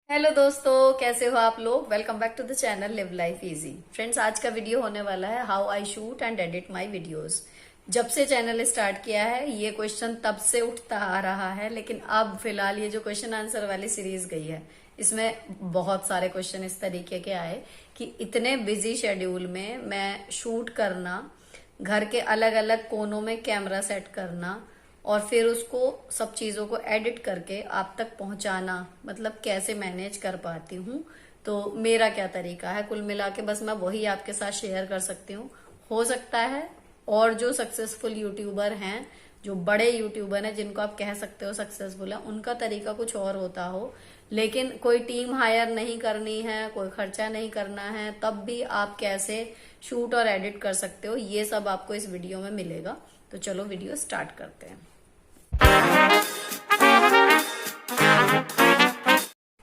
Hello दोस्तों, कैसे हो आप लोग। Welcome back to the channel live life easy. Friends, आज का वीडियो होने वाला है how I shoot and edit my videos. जब से चैनल स्टार्ट किया है ये क्वेश्चन तब से उठता आ रहा है, लेकिन अब फिलहाल ये जो क्वेश्चन आंसर वाली सीरीज गई है इसमें बहुत सारे क्वेश्चन इस तरीके के आए कि इतने बिजी शेड्यूल में मैं शूट करना, घर के अलग अलग कोनों में कैमरा सेट करना और फिर उसको सब चीजों को एडिट करके आप तक पहुंचाना, मतलब कैसे मैनेज कर पाती हूँ। तो मेरा क्या तरीका है, कुल मिला के बस मैं वही आपके साथ शेयर कर सकती हूँ। हो सकता है और जो सक्सेसफुल यूट्यूबर हैं, जो बड़े यूट्यूबर हैं जिनको आप कह सकते हो सक्सेसफुल है, उनका तरीका कुछ और होता हो। लेकिन कोई टीम हायर नहीं करनी है, कोई खर्चा नहीं करना है, तब भी आप कैसे शूट और एडिट कर सकते हो, ये सब आपको इस वीडियो में मिलेगा। तो चलो वीडियो स्टार्ट करते हैं।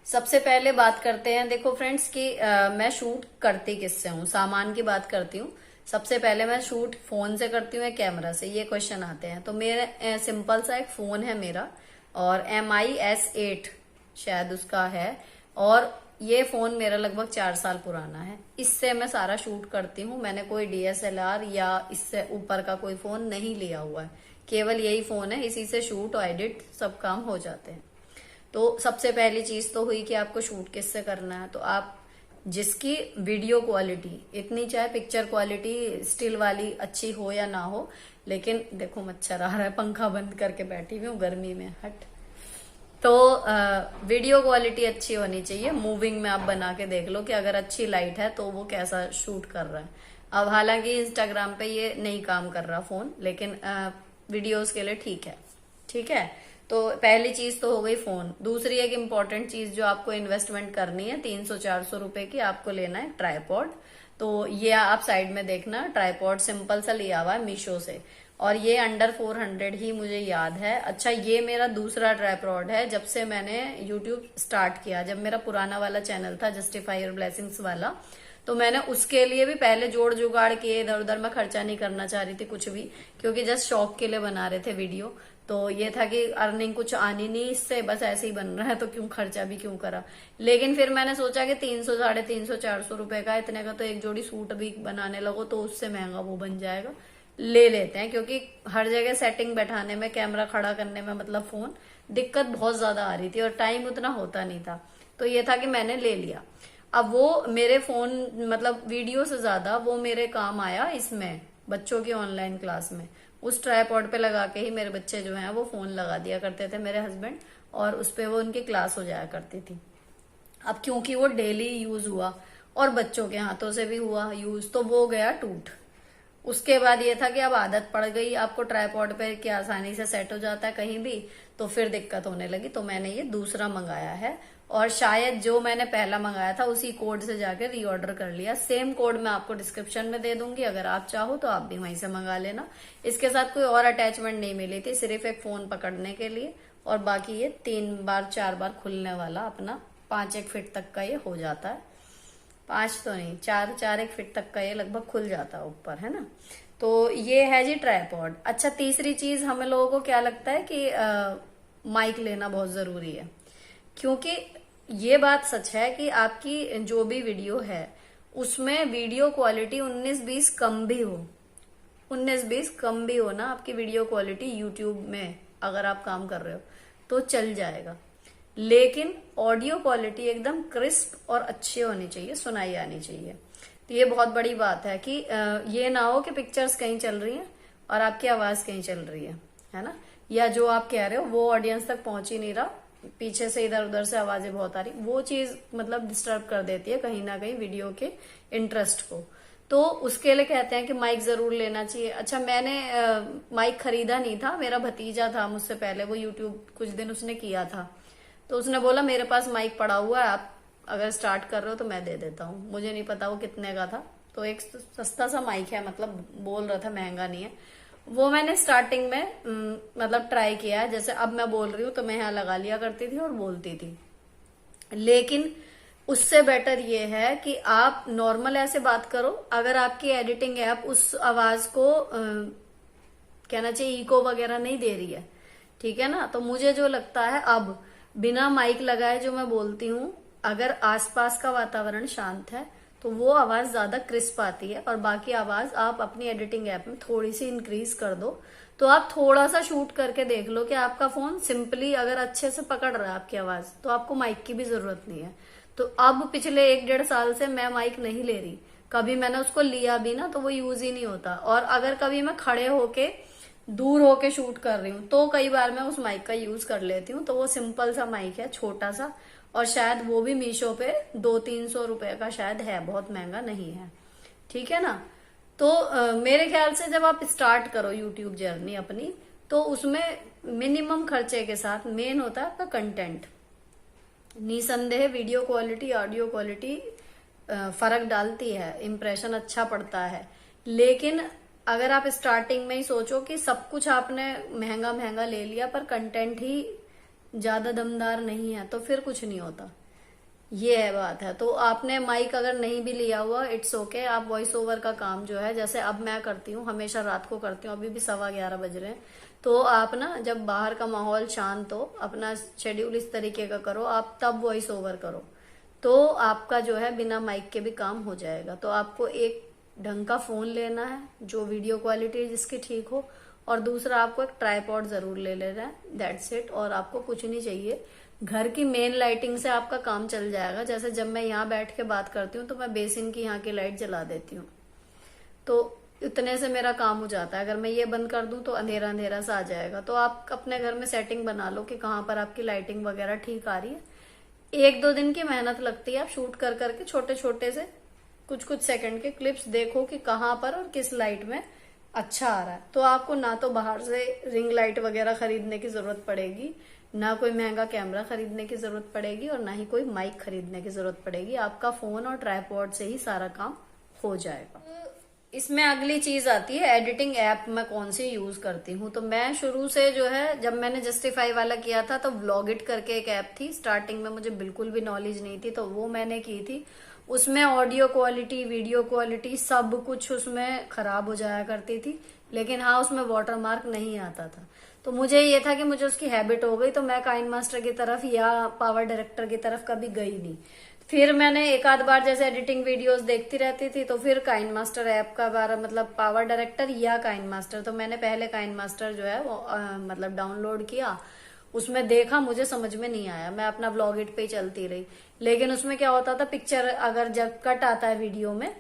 सबसे पहले बात करते हैं, देखो फ्रेंड्स कि मैं शूट करती किससे हूँ, सामान की बात करती हूँ। सबसे पहले मैं शूट फोन से करती हूँ या कैमरा से, ये क्वेश्चन आते हैं। तो मेरे सिंपल सा एक फोन है मेरा, और MI S8 शायद उसका है, और ये फोन मेरा लगभग 4 साल पुराना है। इससे मैं सारा शूट करती हूँ। मैंने कोई DSLR या इससे ऊपर का कोई फोन नहीं लिया हुआ है, केवल यही फोन है, इसी से शूट और एडिट सब काम हो जाते हैं। तो सबसे पहली चीज तो हुई कि आपको शूट किससे करना है। तो आप जिसकी वीडियो क्वालिटी इतनी, चाहे पिक्चर क्वालिटी स्टिल वाली अच्छी हो या ना हो, लेकिन देखो मच्छर आ रहा है, पंखा बंद करके बैठी हुई हूँ गर्मी में, हट। तो वीडियो क्वालिटी अच्छी होनी चाहिए। मूविंग में आप बना के देख लो कि अगर अच्छी लाइट है तो वो कैसा शूट कर रहा है। अब हालांकि इंस्टाग्राम पे ये नहीं काम कर रहा फोन, लेकिन वीडियोस के लिए ठीक है, ठीक है। तो पहली चीज तो हो गई फोन। दूसरी एक इम्पॉर्टेंट चीज जो आपको इन्वेस्टमेंट करनी है, 300-400 रुपए की, आपको लेना है ट्राईपॉड। तो ये आप साइड में देखना, ट्राईपॉड सिंपल सा लिया हुआ है मीशो से, और ये अंडर 400 ही मुझे याद है। अच्छा, ये मेरा दूसरा ट्राईपॉड है जब से मैंने यूट्यूब स्टार्ट किया। जब मेरा पुराना वाला चैनल था जस्टिफाई योर ब्लेसिंग्स वाला, तो मैंने उसके लिए भी पहले जोड़ जुगाड़ के, इधर उधर मैं खर्चा नहीं करना चाह रही थी कुछ भी, क्योंकि जस्ट शौक के लिए बना रहे थे वीडियो। तो ये था कि अर्निंग कुछ आनी नहीं इससे, बस ऐसे ही बन रहा है तो क्यों खर्चा भी क्यों करा। लेकिन फिर मैंने सोचा कि 300, 350, 400 रुपए का, इतने का तो एक जोड़ी सूट भी बनाने लगो तो उससे महंगा वो बन जाएगा, ले लेते हैं। क्योंकि हर जगह सेटिंग बैठाने में, कैमरा खड़ा करने में, मतलब फोन, दिक्कत बहुत ज्यादा आ रही थी और टाइम उतना होता नहीं था। तो ये था कि मैंने ले लिया। अब वो मेरे फोन, मतलब वीडियो से ज्यादा वो मेरे काम आया इसमें, बच्चों की ऑनलाइन क्लास में। उस ट्राईपॉड पे लगा के ही मेरे बच्चे जो हैं वो फोन लगा दिया करते थे, मेरे हस्बैंड, और उस पे वो उनकी क्लास हो जाया करती थी। अब क्योंकि वो डेली यूज हुआ और बच्चों के हाथों से भी हुआ यूज, तो वो गया टूट। उसके बाद ये था कि अब आदत पड़ गई आपको ट्राईपॉड पे कि आसानी से सेट हो जाता है कहीं भी, तो फिर दिक्कत होने लगी। तो मैंने ये दूसरा मंगाया है, और शायद जो मैंने पहला मंगाया था उसी कोड से जाकर रीऑर्डर कर लिया। सेम कोड मैं आपको डिस्क्रिप्शन में दे दूंगी, अगर आप चाहो तो आप भी वहीं से मंगा लेना। इसके साथ कोई और अटैचमेंट नहीं मिली थी, सिर्फ एक फोन पकड़ने के लिए, और बाकी ये 3 बार 4 बार खुलने वाला अपना 5-1 फीट तक का ये हो जाता है। 5 तो नहीं, 4-4-1 फीट तक का ये लगभग खुल जाता है ऊपर, है ना। तो ये है जी ट्राईपॉड। अच्छा, तीसरी चीज हमें लोगों को क्या लगता है कि माइक लेना बहुत जरूरी है, क्योंकि ये बात सच है कि आपकी जो भी वीडियो है उसमें वीडियो क्वालिटी 19-20 कम भी हो, 19-20 कम भी हो ना आपकी वीडियो क्वालिटी यूट्यूब में, अगर आप काम कर रहे हो तो चल जाएगा। लेकिन ऑडियो क्वालिटी एकदम क्रिस्प और अच्छी होनी चाहिए, सुनाई आनी चाहिए। तो ये बहुत बड़ी बात है कि ये ना हो कि पिक्चर्स कहीं चल रही हैं और आपकी आवाज कहीं चल रही है ना, या जो आप कह रहे हो वो ऑडियंस तक पहुंच ही नहीं रहा, पीछे से इधर उधर से आवाजें बहुत आ रही, वो चीज मतलब डिस्टर्ब कर देती है कहीं ना कहीं वीडियो के इंटरेस्ट को। तो उसके लिए कहते हैं कि माइक जरूर लेना चाहिए। अच्छा, मैंने माइक खरीदा नहीं था, मेरा भतीजा था मुझसे पहले, वो यूट्यूब कुछ दिन उसने किया था, तो उसने बोला मेरे पास माइक पड़ा हुआ है, आप अगर स्टार्ट कर रहे हो तो मैं दे देता हूँ। मुझे नहीं पता वो कितने का था, तो एक सस्ता सा माइक है, मतलब बोल रहा था महंगा नहीं है। वो मैंने स्टार्टिंग में मतलब ट्राई किया है। जैसे अब मैं बोल रही हूँ तो मैं यहाँ लगा लिया करती थी और बोलती थी, लेकिन उससे बेटर ये है कि आप नॉर्मल ऐसे बात करो। अगर आपकी एडिटिंग ऐप उस आवाज को कहना चाहिए इको वगैरह नहीं दे रही है, ठीक है ना, तो मुझे जो लगता है अब बिना माइक लगाए जो मैं बोलती हूँ, अगर आसपास का वातावरण शांत है तो वो आवाज ज्यादा क्रिस्प आती है, और बाकी आवाज आप अपनी एडिटिंग ऐप में थोड़ी सी इंक्रीज कर दो। तो आप थोड़ा सा शूट करके देख लो कि आपका फोन सिंपली अगर अच्छे से पकड़ रहा है आपकी आवाज, तो आपको माइक की भी जरूरत नहीं है। तो अब पिछले 1-1.5 साल से मैं माइक नहीं ले रही, कभी मैंने उसको लिया भी ना तो वो यूज ही नहीं होता। और अगर कभी मैं खड़े होके दूर होके शूट कर रही हूँ तो कई बार मैं उस माइक का यूज कर लेती हूँ। तो वो सिंपल सा माइक है, छोटा सा, और शायद वो भी मीशो पे 200-300 रुपए का शायद है, बहुत महंगा नहीं है। ठीक है ना। तो मेरे ख्याल से जब आप स्टार्ट करो यूट्यूब जर्नी अपनी, तो उसमें मिनिमम खर्चे के साथ मेन होता है आपका कंटेंट। निसंदेह वीडियो क्वालिटी, ऑडियो क्वालिटी फर्क डालती है, इम्प्रेशन अच्छा पड़ता है। लेकिन अगर आप स्टार्टिंग में ही सोचो कि सब कुछ आपने महंगा महंगा ले लिया पर कंटेंट ही ज्यादा दमदार नहीं है, तो फिर कुछ नहीं होता। ये है बात है। तो आपने माइक अगर नहीं भी लिया हुआ, इट्स ओके। आप वॉइस ओवर का काम जो है, जैसे अब मैं करती हूँ, हमेशा रात को करती हूँ, अभी भी 11:15 बज रहे हैं, तो आप ना जब बाहर का माहौल शांत हो, अपना शेड्यूल इस तरीके का करो, आप तब वॉइस ओवर करो, तो आपका जो है बिना माइक के भी काम हो जाएगा। तो आपको एक ढंग का फोन लेना है जो वीडियो क्वालिटी जिसकी ठीक हो, और दूसरा आपको एक ट्राइपॉड जरूर ले लेना है, दैट्स इट। और आपको कुछ नहीं चाहिए, घर की मेन लाइटिंग से आपका काम चल जाएगा। जैसे जब मैं यहाँ बैठ के बात करती हूँ तो मैं बेसिन की यहाँ की लाइट जला देती हूँ, तो इतने से मेरा काम हो जाता है। अगर मैं ये बंद कर दूं तो अंधेरा अंधेरा सा आ जाएगा। तो आप अपने घर में सेटिंग बना लो कि कहाँ पर आपकी लाइटिंग वगैरह ठीक आ रही है। 1-2 दिन की मेहनत लगती है, आप शूट कर करके छोटे छोटे से कुछ सेकंड के क्लिप्स देखो कि कहाँ पर और किस लाइट में अच्छा आ रहा है। तो आपको ना तो बाहर से रिंग लाइट वगैरह खरीदने की जरूरत पड़ेगी, ना कोई महंगा कैमरा खरीदने की जरूरत पड़ेगी, और ना ही कोई माइक खरीदने की जरूरत पड़ेगी। आपका फोन और ट्राइपॉड से ही सारा काम हो जाएगा। इसमें अगली चीज आती है एडिटिंग ऐप मैं कौन सी यूज करती हूँ। तो मैं शुरू से जो है, जब मैंने जस्टिफाई वाला किया था तो व्लॉगिट करके एक ऐप थी, स्टार्टिंग में मुझे बिल्कुल भी नॉलेज नहीं थी, तो वो मैंने की थी। उसमें ऑडियो क्वालिटी, वीडियो क्वालिटी सब कुछ उसमें खराब हो जाया करती थी, लेकिन हाँ उसमें वाटरमार्क नहीं आता था। तो मुझे ये था कि मुझे उसकी हैबिट हो गई, तो मैं काइन मास्टर की तरफ या पावर डायरेक्टर की तरफ कभी गई नहीं। फिर मैंने एक आध बार जैसे एडिटिंग वीडियोस देखती रहती थी, तो फिर काइन मास्टर ऐप का बार मतलब पावर डायरेक्टर या काइन मास्टर, तो मैंने पहले काइन मास्टर जो है वो मतलब डाउनलोड किया। उसमें देखा, मुझे समझ में नहीं आया, मैं अपना व्लॉगिट पे ही चलती रही। लेकिन उसमें क्या होता था, पिक्चर अगर जब कट आता है वीडियो में,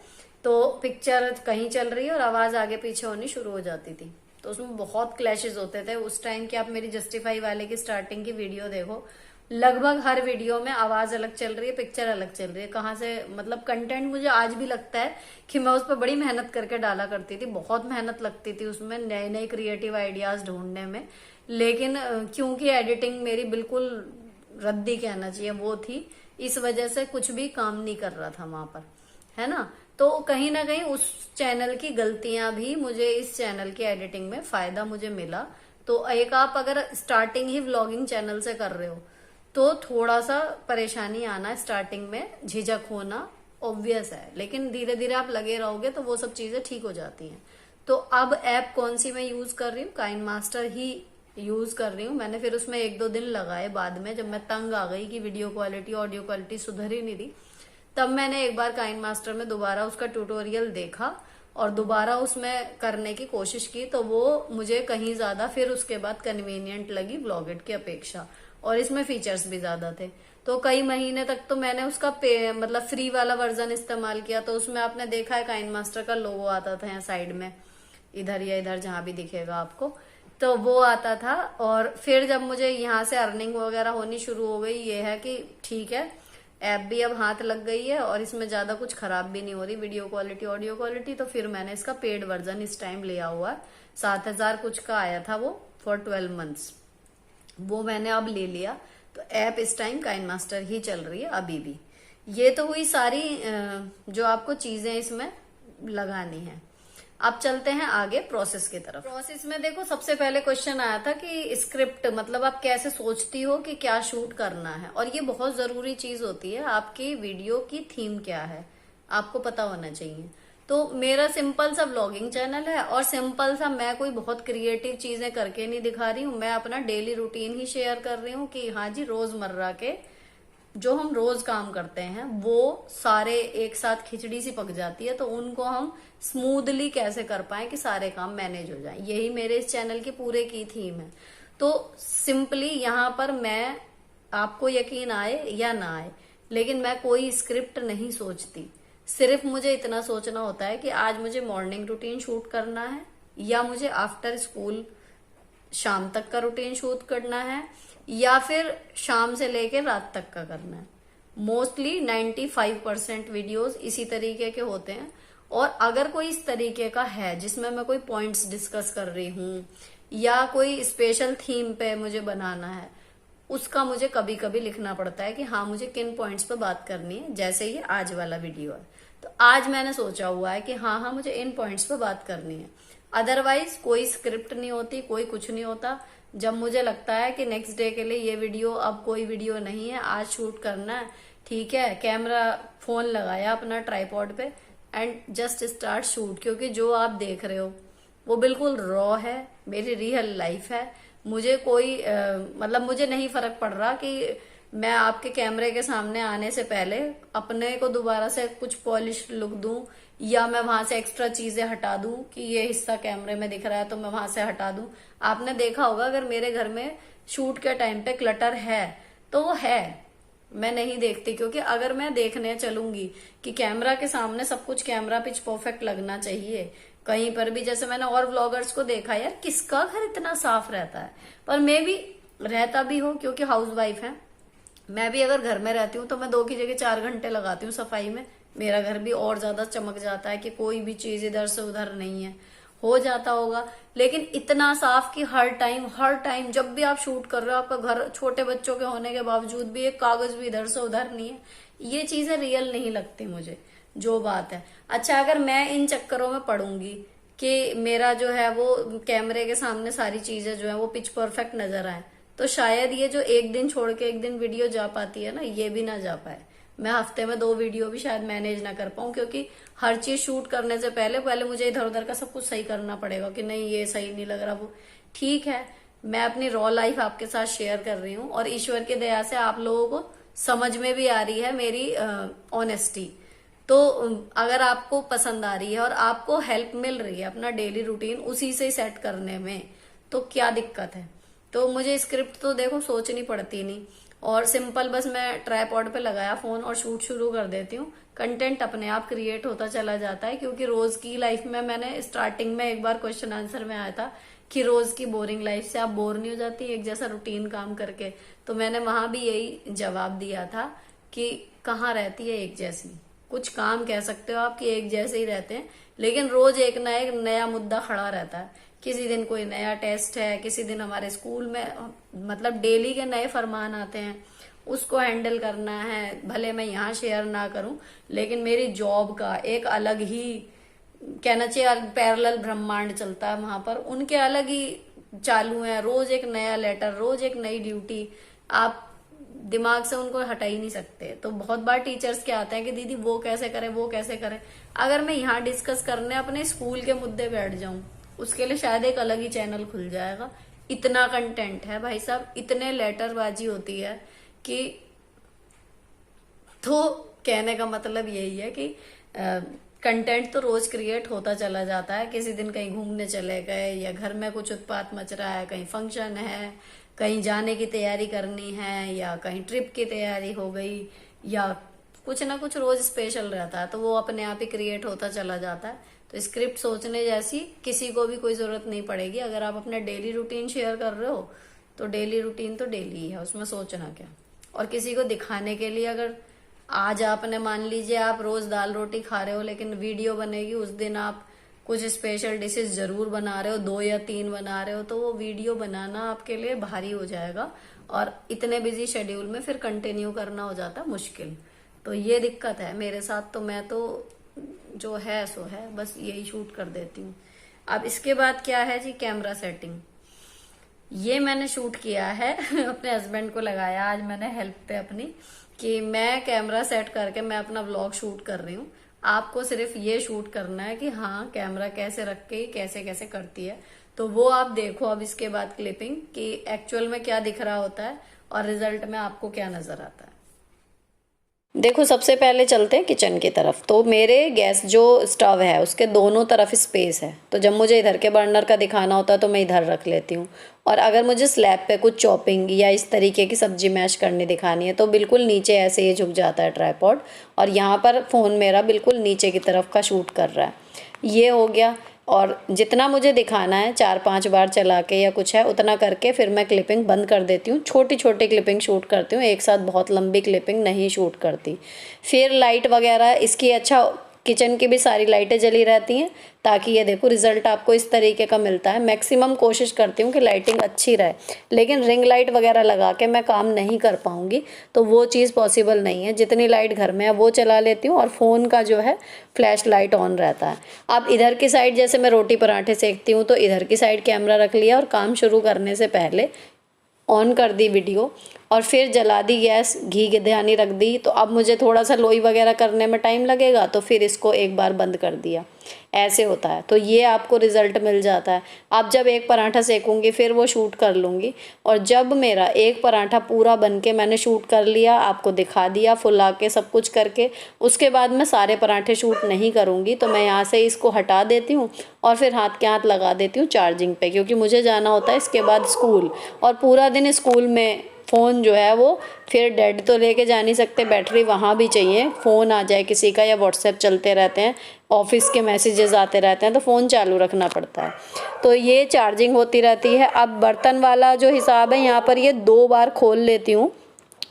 तो पिक्चर कहीं चल रही है और आवाज आगे पीछे होनी शुरू हो जाती थी, तो उसमें बहुत क्लैशेस होते थे उस टाइम की। आप मेरी जस्टिफाई वाले की स्टार्टिंग की वीडियो देखो, लगभग हर वीडियो में आवाज अलग चल रही है, पिक्चर अलग चल रही है। कहाँ से मतलब कंटेंट, मुझे आज भी लगता है कि मैं उस पर बड़ी मेहनत करके डाला करती थी, बहुत मेहनत लगती थी उसमें नए नए क्रिएटिव आइडियाज ढूंढने में। लेकिन क्योंकि एडिटिंग मेरी बिल्कुल रद्दी कहना चाहिए वो थी, इस वजह से कुछ भी काम नहीं कर रहा था वहां पर, है ना। तो कहीं ना कहीं उस चैनल की गलतियां भी मुझे इस चैनल की एडिटिंग में फायदा मुझे मिला। तो एक आप अगर स्टार्टिंग ही व्लॉगिंग चैनल से कर रहे हो तो थोड़ा सा परेशानी आना, स्टार्टिंग में झिझक होना ऑब्वियस है, लेकिन धीरे धीरे आप लगे रहोगे तो वो सब चीजें ठीक हो जाती हैं। तो अब ऐप कौन सी मैं यूज कर रही हूँ, काइन मास्टर ही यूज कर रही हूँ मैंने। फिर उसमें 1-2 दिन लगाए, बाद में जब मैं तंग आ गई कि वीडियो क्वालिटी ऑडियो क्वालिटी सुधर ही नहीं रही, तब मैंने एक बार काइन मास्टर में दोबारा उसका ट्यूटोरियल देखा और दोबारा उसमें करने की कोशिश की, तो वो मुझे कहीं ज्यादा फिर उसके बाद कन्वीनियंट लगी व्लॉगिट की अपेक्षा, और इसमें फीचर्स भी ज्यादा थे। तो कई महीने तक तो मैंने उसका मतलब फ्री वाला वर्जन इस्तेमाल किया। तो उसमें आपने देखा है काइन मास्टर का लोगो आता था यहाँ साइड में, इधर या इधर जहां भी दिखेगा आपको, तो वो आता था। और फिर जब मुझे यहाँ से अर्निंग वगैरह होनी शुरू हो गई, ये है कि ठीक है ऐप भी अब हाथ लग गई है और इसमें ज्यादा कुछ खराब भी नहीं हो रही वीडियो क्वालिटी ऑडियो क्वालिटी, तो फिर मैंने इसका पेड वर्जन इस टाइम लिया हुआ है। 7,000 कुछ का आया था वो फॉर 12 मंथ्स, वो मैंने अब ले लिया। तो ऐप इस टाइम काइन मास्टर ही चल रही है अभी भी। ये तो हुई सारी जो आपको चीजें इसमें लगानी है। अब चलते हैं आगे प्रोसेस की तरफ। प्रोसेस में देखो, सबसे पहले क्वेश्चन आया था कि स्क्रिप्ट मतलब आप कैसे सोचती हो कि क्या शूट करना है, और ये बहुत जरूरी चीज होती है। आपकी वीडियो की थीम क्या है आपको पता होना चाहिए। तो मेरा सिंपल सा व्लॉगिंग चैनल है, और सिंपल सा, मैं कोई बहुत क्रिएटिव चीजें करके नहीं दिखा रही हूँ, मैं अपना डेली रूटीन ही शेयर कर रही हूँ कि हाँ जी रोजमर्रा के जो हम रोज काम करते हैं वो सारे एक साथ खिचड़ी सी पक जाती है, तो उनको हम स्मूथली कैसे कर पाए कि सारे काम मैनेज हो जाए, यही मेरे इस चैनल की पूरे की थीम है। तो सिंपली यहाँ पर मैं, आपको यकीन आए या ना आए, लेकिन मैं कोई स्क्रिप्ट नहीं सोचती। सिर्फ मुझे इतना सोचना होता है कि आज मुझे मॉर्निंग रूटीन शूट करना है, या मुझे आफ्टर स्कूल शाम तक का रूटीन शूट करना है, या फिर शाम से लेकर रात तक का करना है। मोस्टली 95% वीडियोस इसी तरीके के होते हैं। और अगर कोई इस तरीके का है जिसमें मैं कोई पॉइंट्स डिस्कस कर रही हूं, या कोई स्पेशल थीम पे मुझे बनाना है, उसका मुझे कभी कभी लिखना पड़ता है कि हाँ मुझे किन पॉइंट्स पे बात करनी है। जैसे ये आज वाला वीडियो है, तो आज मैंने सोचा हुआ है कि हाँ मुझे इन पॉइंट्स पे बात करनी है। अदरवाइज कोई स्क्रिप्ट नहीं होती, कोई कुछ नहीं होता। जब मुझे लगता है कि नेक्स्ट डे के लिए ये वीडियो, अब कोई वीडियो नहीं है, आज शूट करना है, ठीक है, कैमरा फोन लगाया अपना ट्राइपॉड पे एंड जस्ट स्टार्ट शूट। क्योंकि जो आप देख रहे हो वो बिल्कुल रॉ है, मेरी रियल लाइफ है। मुझे कोई मतलब मुझे नहीं फर्क पड़ रहा कि मैं आपके कैमरे के सामने आने से पहले अपने को दोबारा से कुछ पॉलिश लुक दूं, या मैं वहां से एक्स्ट्रा चीजें हटा दूं कि ये हिस्सा कैमरे में दिख रहा है तो मैं वहां से हटा दूं। आपने देखा होगा अगर मेरे घर में शूट के टाइम पे क्लटर है तो वो है, मैं नहीं देखती। क्योंकि अगर मैं देखने चलूंगी कि कैमरा के सामने सब कुछ कैमरा पिच परफेक्ट लगना चाहिए, कहीं पर भी, जैसे मैंने और व्लॉगर्स को देखा, यार किसका घर इतना साफ रहता है, पर मैं भी रहता भी हो क्योंकि हाउस वाइफ है। मैं भी अगर घर में रहती हूँ तो मैं 2 की जगह 4 घंटे लगाती हूँ सफाई में। मेरा घर भी और ज्यादा चमक जाता है कि कोई भी चीज इधर से उधर नहीं है, हो जाता होगा। लेकिन इतना साफ कि हर टाइम जब भी आप शूट कर रहे हो, आपका घर छोटे बच्चों के होने के बावजूद भी एक कागज भी इधर से उधर नहीं है, ये चीजें रियल नहीं लगती मुझे, जो बात है। अच्छा, अगर मैं इन चक्करों में पड़ूंगी कि मेरा जो है वो कैमरे के सामने सारी चीजें जो है वो पिच परफेक्ट नजर आए, तो शायद ये जो एक दिन छोड़ के एक दिन वीडियो जा पाती है ना, ये भी ना जा पाए। मैं हफ्ते में 2 वीडियो भी शायद मैनेज ना कर पाऊं, क्योंकि हर चीज शूट करने से पहले मुझे इधर उधर का सब कुछ सही करना पड़ेगा कि नहीं ये सही नहीं लग रहा, वो ठीक है। मैं अपनी रॉ लाइफ आपके साथ शेयर कर रही हूँ और ईश्वर की दया से आप लोगों को समझ में भी आ रही है मेरी ऑनेस्टी। तो अगर आपको पसंद आ रही है और आपको हेल्प मिल रही है अपना डेली रूटीन उसी से सेट करने में, तो क्या दिक्कत है। तो मुझे स्क्रिप्ट तो देखो सोचनी पड़ती नहीं, और सिंपल बस मैं ट्राइपॉड पे लगाया फोन और शूट शुरू कर देती हूँ। कंटेंट अपने आप क्रिएट होता चला जाता है। क्योंकि रोज की लाइफ में, मैंने स्टार्टिंग में एक बार क्वेश्चन आंसर में आया था कि रोज की बोरिंग लाइफ से आप बोर नहीं हो जाती एक जैसा रूटीन काम करके, तो मैंने वहां भी यही जवाब दिया था कि कहाँ रहती है एक जैसी। कुछ काम कह सकते हो आप कि एक जैसे ही रहते हैं, लेकिन रोज एक ना एक नया मुद्दा खड़ा रहता है। किसी दिन कोई नया टेस्ट है, किसी दिन हमारे स्कूल में मतलब डेली के नए फरमान आते हैं, उसको हैंडल करना है। भले मैं यहाँ शेयर ना करूं, लेकिन मेरी जॉब का एक अलग ही कहना चाहिए पैरेलल ब्रह्मांड चलता है वहां पर, उनके अलग ही चालू है। रोज एक नया लेटर, रोज एक नई ड्यूटी, आप दिमाग से उनको हटा ही नहीं सकते। तो बहुत बार टीचर्स के आते हैं कि दीदी वो कैसे करें वो कैसे करें। अगर मैं यहाँ डिस्कस करने अपने स्कूल के मुद्दे बैठ जाऊं, उसके लिए शायद एक अलग ही चैनल खुल जाएगा। इतना कंटेंट है भाई साहब, इतने लेटरबाजी होती है कि, तो कहने का मतलब यही है कि कंटेंट तो रोज क्रिएट होता चला जाता है। किसी दिन कहीं घूमने चले गए, या घर में कुछ उत्पात मच रहा है, कहीं फंक्शन है, कहीं जाने की तैयारी करनी है, या कहीं ट्रिप की तैयारी हो गई, या कुछ ना कुछ रोज स्पेशल रहता है, तो वो अपने आप ही क्रिएट होता चला जाता है। तो स्क्रिप्ट सोचने जैसी किसी को भी कोई जरूरत नहीं पड़ेगी। अगर आप अपना डेली रूटीन शेयर कर रहे हो तो डेली रूटीन तो डेली ही है, उसमें सोचना क्या। और किसी को दिखाने के लिए, अगर आज आपने मान लीजिए आप रोज दाल रोटी खा रहे हो, लेकिन वीडियो बनेगी उस दिन आप कुछ स्पेशल डिशेस जरूर बना रहे हो, 2 या 3 बना रहे हो, तो वो वीडियो बनाना आपके लिए भारी हो जाएगा, और इतने बिजी शेड्यूल में फिर कंटिन्यू करना हो जाता मुश्किल। तो ये दिक्कत है मेरे साथ। तो मैं तो जो है सो है, बस यही शूट कर देती हूँ। अब इसके बाद क्या है जी, कैमरा सेटिंग। ये मैंने शूट किया है अपने हस्बैंड को लगाया आज मैंने हेल्प पे अपनी, कि मैं कैमरा सेट करके मैं अपना व्लॉग शूट कर रही हूँ। आपको सिर्फ ये शूट करना है कि हाँ कैमरा कैसे रख के कैसे कैसे करती है। तो वो आप देखो अब इसके बाद क्लिपिंग कि एक्चुअल में क्या दिख रहा होता है और रिजल्ट में आपको क्या नजर आता है। देखो सबसे पहले चलते हैं किचन की तरफ। तो मेरे गैस जो स्टव है उसके दोनों तरफ स्पेस है, तो जब मुझे इधर के बर्नर का दिखाना होता है तो मैं इधर रख लेती हूँ। और अगर मुझे स्लैब पे कुछ चॉपिंग या इस तरीके की सब्जी मैश करनी दिखानी है तो बिल्कुल नीचे ऐसे ही झुक जाता है ट्राइपॉड, और यहाँ पर फ़ोन मेरा बिल्कुल नीचे की तरफ का शूट कर रहा है। ये हो गया। और जितना मुझे दिखाना है 4-5 बार चला के या कुछ है उतना करके फिर मैं क्लिपिंग बंद कर देती हूँ। छोटी छोटी क्लिपिंग शूट करती हूँ, एक साथ बहुत लंबी क्लिपिंग नहीं शूट करती। फिर लाइट वगैरह इसकी अच्छा, किचन की भी सारी लाइटें जली रहती हैं ताकि ये देखो रिज़ल्ट आपको इस तरीके का मिलता है। मैक्सिमम कोशिश करती हूँ कि लाइटिंग अच्छी रहे, लेकिन रिंग लाइट वगैरह लगा के मैं काम नहीं कर पाऊँगी, तो वो चीज़ पॉसिबल नहीं है। जितनी लाइट घर में है वो चला लेती हूँ और फ़ोन का जो है फ्लैश लाइट ऑन रहता है। अब इधर की साइड जैसे मैं रोटी पराठे सेकती हूँ तो इधर की साइड कैमरा रख लिया और काम शुरू करने से पहले ऑन कर दी वीडियो और फिर जला दी गैस, घी गिधानी रख दी। तो अब मुझे थोड़ा सा लोई वगैरह करने में टाइम लगेगा तो फिर इसको एक बार बंद कर दिया, ऐसे होता है। तो ये आपको रिज़ल्ट मिल जाता है। अब जब एक पराठा सेकूंगी फिर वो शूट कर लूँगी, और जब मेरा एक पराठा पूरा बन के मैंने शूट कर लिया, आपको दिखा दिया फुला के सब कुछ करके, उसके बाद मैं सारे पराठे शूट नहीं करूँगी। तो मैं यहाँ से इसको हटा देती हूँ और फिर हाथ के हाथ लगा देती हूँ चार्जिंग पे, क्योंकि मुझे जाना होता है इसके बाद स्कूल, और पूरा दिन स्कूल में फ़ोन जो है वो फिर डेड तो लेके जा नहीं सकते, बैटरी वहाँ भी चाहिए। फ़ोन आ जाए किसी का या व्हाट्सएप चलते रहते हैं, ऑफिस के मैसेजेस आते रहते हैं, तो फ़ोन चालू रखना पड़ता है। तो ये चार्जिंग होती रहती है। अब बर्तन वाला जो हिसाब है यहाँ पर ये 2 बार खोल लेती हूँ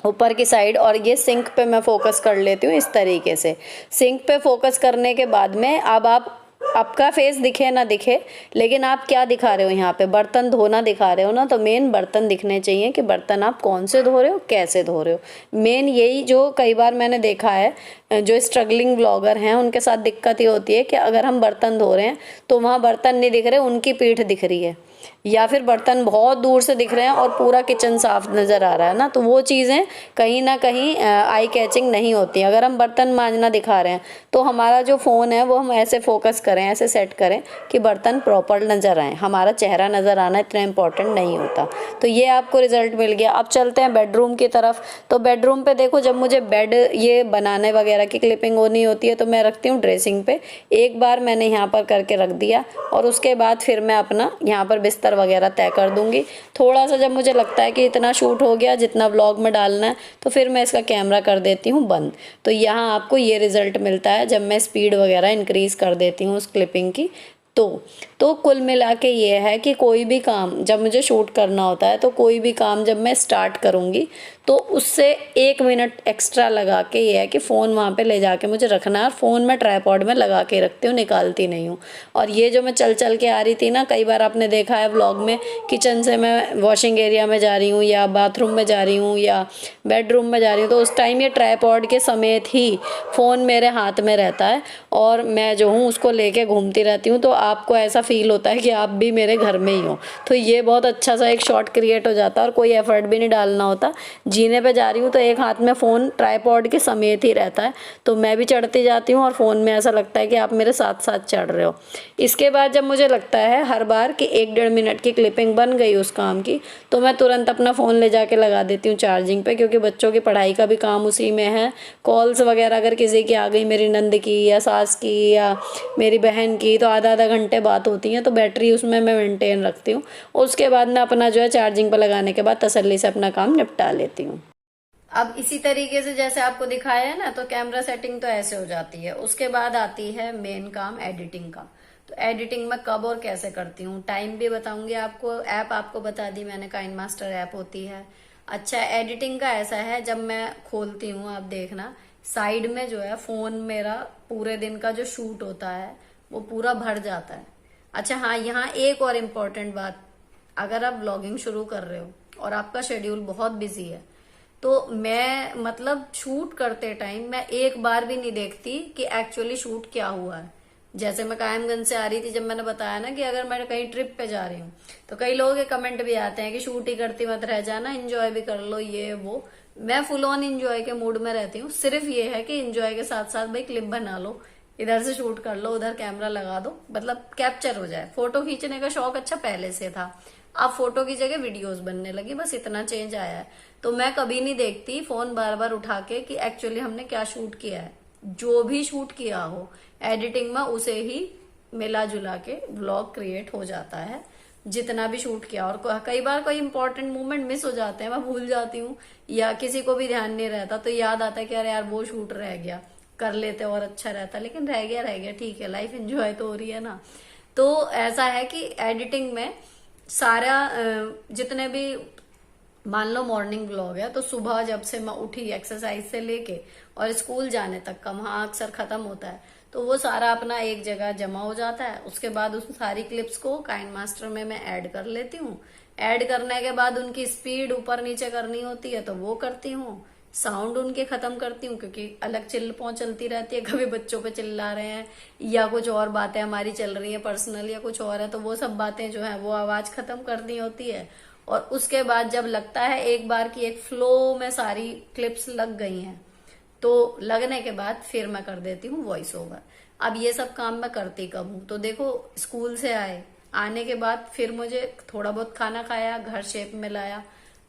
ऊपर की साइड, और ये सिंक पे मैं फोकस कर लेती हूँ इस तरीके से। सिंक पे फोकस करने के बाद में अब आप, आपका फेस दिखे ना दिखे, लेकिन आप क्या दिखा रहे हो, यहाँ पे बर्तन धोना दिखा रहे हो ना, तो मेन बर्तन दिखने चाहिए कि बर्तन आप कौन से धो रहे हो, कैसे धो रहे हो। मेन यही जो कई बार मैंने देखा है जो स्ट्रगलिंग ब्लॉगर हैं उनके साथ दिक्कत ये होती है कि अगर हम बर्तन धो रहे हैं तो वहाँ बर्तन नहीं दिख रहे, उनकी पीठ दिख रही है, या फिर बर्तन बहुत दूर से दिख रहे हैं और पूरा किचन साफ नज़र आ रहा है ना, तो वो चीज़ें कहीं ना कहीं आई कैचिंग नहीं होती। अगर हम बर्तन मांजना दिखा रहे हैं तो हमारा जो फ़ोन है वो हम ऐसे फोकस करें, ऐसे सेट करें कि बर्तन प्रॉपर नज़र आए, हमारा चेहरा नज़र आना इतना इम्पोर्टेंट नहीं होता। तो ये आपको रिजल्ट मिल गया। अब चलते हैं बेडरूम की तरफ। तो बेडरूम पे देखो, जब मुझे बेड ये बनाने वगैरह की क्लिपिंग होनी होती है तो मैं रखती हूँ ड्रेसिंग पे। एक बार मैंने यहाँ पर करके रख दिया और उसके बाद फिर मैं अपना यहाँ पर बिस्तर वगैरह तय कर दूंगी। थोड़ा सा जब मुझे लगता है कि इतना शूट हो गया जितना व्लॉग में डालना है तो फिर मैं इसका कैमरा कर देती हूँ बंद। तो यहाँ आपको ये रिज़ल्ट मिलता है जब मैं स्पीड वगैरह इंक्रीज़ कर देती हूँ उस क्लिपिंग की। तो कुल मिला के ये है कि कोई भी काम जब मुझे शूट करना होता है, तो कोई भी काम जब मैं स्टार्ट करूँगी तो उससे 1 मिनट एक्स्ट्रा लगा के ये है कि फ़ोन वहाँ पे ले जाके मुझे रखना है, और फ़ोन मैं ट्राइपॉड में लगा के रखती हूँ, निकालती नहीं हूँ। और ये जो मैं चल चल के आ रही थी ना, कई बार आपने देखा है व्लॉग में, किचन से मैं वॉशिंग एरिया में जा रही हूँ या बाथरूम में जा रही हूँ या बेडरूम में जा रही हूँ, तो उस टाइम ये ट्राइपॉड के समेत ही फ़ोन मेरे हाथ में रहता है और मैं जो हूँ उसको लेके घूमती रहती हूँ। तो आपको ऐसा फील होता है कि आप भी मेरे घर में ही हो। तो ये बहुत अच्छा सा एक शॉट क्रिएट हो जाता है और कोई एफर्ट भी नहीं डालना होता। जीने पे जा रही हूँ तो एक हाथ में फ़ोन ट्राइपॉड के समेत ही रहता है, तो मैं भी चढ़ती जाती हूँ और फ़ोन में ऐसा लगता है कि आप मेरे साथ साथ चढ़ रहे हो। इसके बाद जब मुझे लगता है हर बार कि 1-1.5 मिनट की क्लिपिंग बन गई उस काम की, तो मैं तुरंत अपना फ़ोन ले जाके लगा देती हूँ चार्जिंग पे, क्योंकि बच्चों की पढ़ाई का भी काम उसी में है। कॉल्स वगैरह अगर किसी की आ गई, मेरी नंद की या सास की या मेरी बहन की, तो आधा घंटे बात होती है, तो बैटरी उसमें मैं मेंटेन रखती हूँ। उसके बाद मैं अपना जो है चार्जिंग पर लगाने के बाद तसल्ली से अपना काम निपटा लेती हूँ। अब इसी तरीके से जैसे आपको दिखाया है ना, तो कैमरा सेटिंग तो ऐसे हो जाती है। उसके बाद आती है मेन काम, एडिटिंग का। तो एडिटिंग मैं कब और कैसे करती हूँ, टाइम भी बताऊंगी आपको। ऐप आपको बता दी मैंने, काइन मास्टर ऐप होती है। अच्छा, एडिटिंग का ऐसा है, जब मैं खोलती हूँ, आप देखना साइड में जो है फोन मेरा पूरे दिन का जो शूट होता है वो पूरा भर जाता है। अच्छा हाँ, यहाँ एक और इम्पोर्टेंट बात, अगर आप व्लॉगिंग शुरू कर रहे हो और आपका शेड्यूल बहुत बिजी है, तो मैं मतलब शूट करते टाइम मैं एक बार भी नहीं देखती कि एक्चुअली शूट क्या हुआ है। जैसे मैं कायमगंज से आ रही थी, जब मैंने बताया ना कि अगर मैं कहीं ट्रिप पे जा रही हूँ, तो कई लोगों के कमेंट भी आते हैं कि शूट ही करती मत रह जाना, एंजॉय भी कर लो, ये वो। मैं फुल ऑन एंजॉय के मूड में रहती हूँ। सिर्फ ये है कि एंजॉय के साथ साथ भाई क्लिप बना लो, इधर से शूट कर लो, उधर कैमरा लगा दो, मतलब कैप्चर हो जाए। फोटो खींचने का शौक अच्छा पहले से था, अब फोटो की जगह वीडियोस बनने लगी, बस इतना चेंज आया है। तो मैं कभी नहीं देखती फोन बार बार उठा के कि एक्चुअली हमने क्या शूट किया है। जो भी शूट किया हो एडिटिंग में उसे ही मिला जुला के व्लॉग क्रिएट हो जाता है, जितना भी शूट किया। और कई बार कोई इंपॉर्टेंट मोमेंट मिस हो जाते हैं, मैं भूल जाती हूँ या किसी को भी ध्यान नहीं रहता, तो याद आता है कि अरे यार वो शूट रह गया, कर लेते और अच्छा रहता, लेकिन रह गया ठीक है, लाइफ एंजॉय तो हो रही है ना। तो ऐसा है कि एडिटिंग में सारा जितने भी मान लो मॉर्निंग व्लॉग है, तो सुबह जब से मैं उठी एक्सरसाइज से लेके और स्कूल जाने तक का वहां अक्सर खत्म होता है, तो वो सारा अपना एक जगह जमा हो जाता है। उसके बाद उस सारी क्लिप्स को काइंड मास्टर में मैं ऐड कर लेती हूँ। ऐड करने के बाद उनकी स्पीड ऊपर नीचे करनी होती है तो वो करती हूँ। साउंड उनके खत्म करती हूँ क्योंकि अलग चिल्ल पौ चलती रहती है, कभी बच्चों पे चिल्ला रहे हैं या कुछ और बातें हमारी चल रही है पर्सनल या कुछ और है, तो वो सब बातें जो है वो आवाज खत्म करनी होती है। और उसके बाद जब लगता है एक बार की एक फ्लो में सारी क्लिप्स लग गई हैं, तो लगने के बाद फिर मैं कर देती हूँ वॉइस ओवर। अब ये सब काम मैं करती कब हूँ, तो देखो स्कूल से आने के बाद फिर मुझे थोड़ा बहुत खाना खाया, घर शेप में लाया,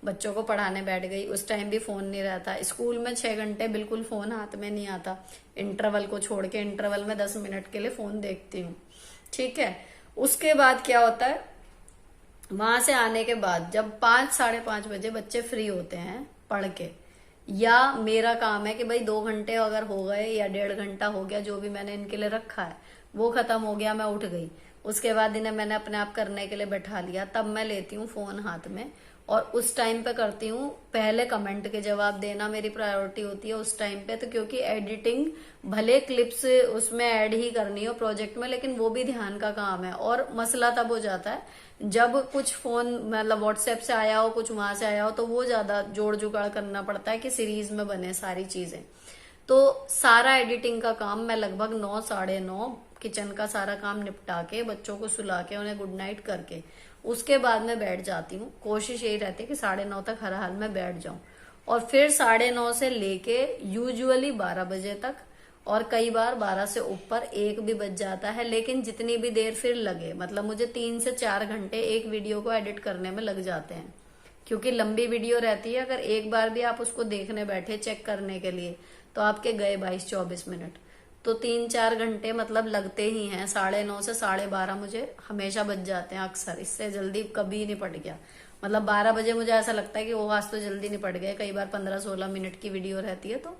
बच्चों को पढ़ाने बैठ गई। उस टाइम भी फोन नहीं रहता। स्कूल में 6 घंटे बिल्कुल फोन हाथ में नहीं आता, इंटरवल को छोड़ के। इंटरवल में 10 मिनट के लिए फोन देखती हूँ, ठीक है। उसके बाद क्या होता है, वहां से आने के बाद जब 5 साढ़े 5 बजे बच्चे फ्री होते हैं पढ़ के, या मेरा काम है कि भाई 2 घंटे अगर हो गए या 1.5 घंटा हो गया, जो भी मैंने इनके लिए रखा है वो खत्म हो गया, मैं उठ गई, उसके बाद इन्हें मैंने अपने आप करने के लिए बैठा लिया, तब मैं लेती हूँ फोन हाथ में। और उस टाइम पे करती हूँ पहले कमेंट के जवाब देना मेरी प्रायोरिटी होती है उस टाइम पे। तो क्योंकि एडिटिंग भले क्लिप्स उसमें ऐड ही करनी हो प्रोजेक्ट में, लेकिन वो भी ध्यान का काम है। और मसला तब हो जाता है जब कुछ फोन मतलब व्हाट्सएप से आया हो, कुछ वहां से आया हो, तो वो ज्यादा जोड़ जुगाड़ करना पड़ता है कि सीरीज में बने सारी चीजें। तो सारा एडिटिंग का काम मैं लगभग 9 साढ़े 9 किचन का सारा काम निपटा के बच्चों को सुला के उन्हें गुड नाइट करके उसके बाद में बैठ जाती हूँ। कोशिश यही रहती है कि 9:30 तक हर हाल में बैठ जाऊं। और फिर 9:30 से लेके यूजुअली 12 बजे तक, और कई बार 12 से ऊपर 1 भी बज जाता है, लेकिन जितनी भी देर फिर लगे, मतलब मुझे 3 से 4 घंटे एक वीडियो को एडिट करने में लग जाते हैं, क्योंकि लंबी वीडियो रहती है। अगर एक बार भी आप उसको देखने बैठे चेक करने के लिए, तो आपके गए 22-24 मिनट, तो 3-4 घंटे मतलब लगते ही हैं। 9:30 से 12:30 मुझे हमेशा बज जाते हैं अक्सर, इससे जल्दी कभी नहीं पड़ गया। मतलब 12 बजे मुझे ऐसा लगता है कि वो आज तो जल्दी नहीं पड़ गए, कई बार 15-16 मिनट की वीडियो रहती है। तो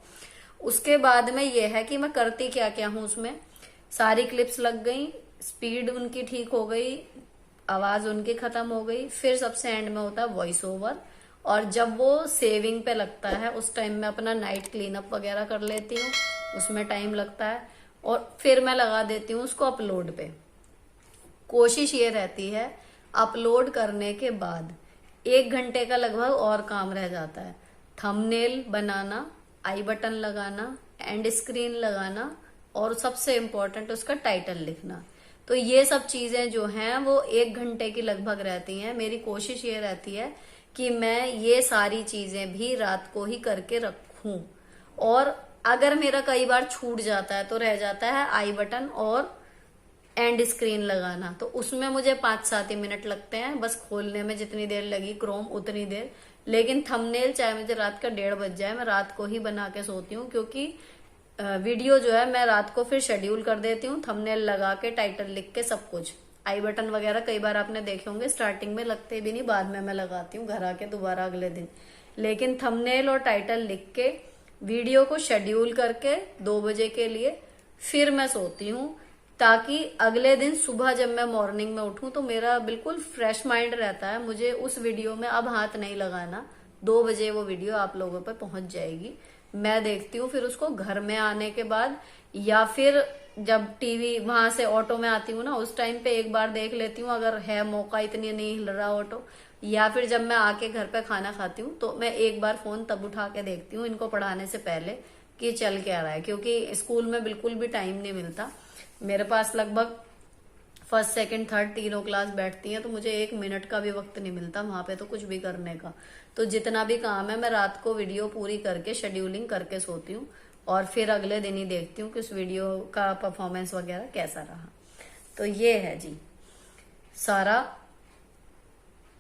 उसके बाद में ये है कि मैं करती क्या क्या हूं उसमें, सारी क्लिप्स लग गई, स्पीड उनकी ठीक हो गई, आवाज उनकी खत्म हो गई, फिर सबसे एंड में होता है वॉइस ओवर। और जब वो सेविंग पे लगता है उस टाइम में अपना नाइट क्लीन अप वगैरह कर लेती हूँ, उसमें टाइम लगता है। और फिर मैं लगा देती हूँ उसको अपलोड पे। कोशिश ये रहती है अपलोड करने के बाद 1 घंटे का लगभग और काम रह जाता है। थंबनेल बनाना, आई बटन लगाना, एंड स्क्रीन लगाना, और सबसे इम्पोर्टेंट उसका टाइटल लिखना। तो ये सब चीजें जो हैं वो 1 घंटे की लगभग रहती हैं। मेरी कोशिश ये रहती है कि मैं ये सारी चीजें भी रात को ही करके रखूं। और अगर मेरा कई बार छूट जाता है तो रह जाता है आई बटन और एंड स्क्रीन लगाना, तो उसमें मुझे 5-7 ही मिनट लगते हैं बस खोलने में, जितनी देर लगी क्रोम उतनी देर। लेकिन थंबनेल चाहे मुझे रात का 1:30 बज जाए, मैं रात को ही बना के सोती हूँ, क्योंकि वीडियो जो है मैं रात को फिर शेड्यूल कर देती हूँ, थंबनेल लगा के, टाइटल लिख के, सब कुछ। आई बटन वगैरह कई बार आपने देखे होंगे स्टार्टिंग में लगते भी नहीं, बाद में मैं लगाती हूँ घर आके दोबारा अगले दिन। लेकिन थंबनेल और टाइटल लिख के वीडियो को शेड्यूल करके 2 बजे के लिए फिर मैं सोती हूँ, ताकि अगले दिन सुबह जब मैं मॉर्निंग में उठूं तो मेरा बिल्कुल फ्रेश माइंड रहता है। मुझे उस वीडियो में अब हाथ नहीं लगाना, 2 बजे वो वीडियो आप लोगों पर पहुंच जाएगी। मैं देखती हूँ फिर उसको घर में आने के बाद, या फिर जब टीवी वहां से ऑटो में आती हूँ ना, उस टाइम पे एक बार देख लेती हूँ अगर है मौका, इतनी नहीं हिल रहा ऑटो। या फिर जब मैं आके घर पे खाना खाती हूँ तो मैं एक बार फोन तब उठा के देखती हूँ इनको पढ़ाने से पहले कि चल क्या रहा है, क्योंकि स्कूल में बिल्कुल भी टाइम नहीं मिलता मेरे पास। लगभग फर्स्ट सेकंड थर्ड तीनों क्लास बैठती हैं, तो मुझे 1 मिनट का भी वक्त नहीं मिलता वहां पे तो कुछ भी करने का। तो जितना भी काम है मैं रात को वीडियो पूरी करके शेड्यूलिंग करके सोती हूँ, और फिर अगले दिन ही देखती हूँ कि उस वीडियो का परफॉर्मेंस वगैरह कैसा रहा। तो ये है जी सारा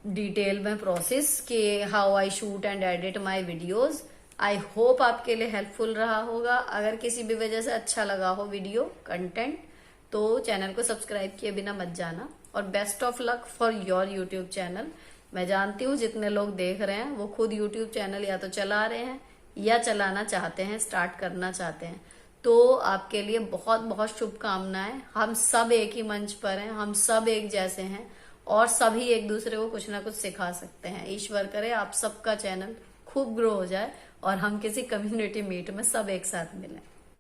डिटेल में प्रोसेस कि how I shoot and edit my videos. I hope आपके लिए हेल्पफुल रहा होगा। अगर किसी भी वजह से अच्छा लगा हो वीडियो कंटेंट तो चैनल को सब्सक्राइब किए बिना मत जाना, और best of luck for your YouTube channel. मैं जानती हूँ जितने लोग देख रहे हैं वो खुद यूट्यूब चैनल या तो चला रहे हैं या चलाना चाहते हैं, स्टार्ट करना चाहते हैं, तो आपके लिए बहुत बहुत शुभकामनाएं। हम सब एक ही मंच पर हैं, हम सब एक जैसे हैं और सभी एक दूसरे को कुछ ना कुछ सिखा सकते हैं। ईश्वर करे आप सबका चैनल खूब ग्रो हो जाए और हम किसी कम्युनिटी मीट में सब एक साथ मिलें।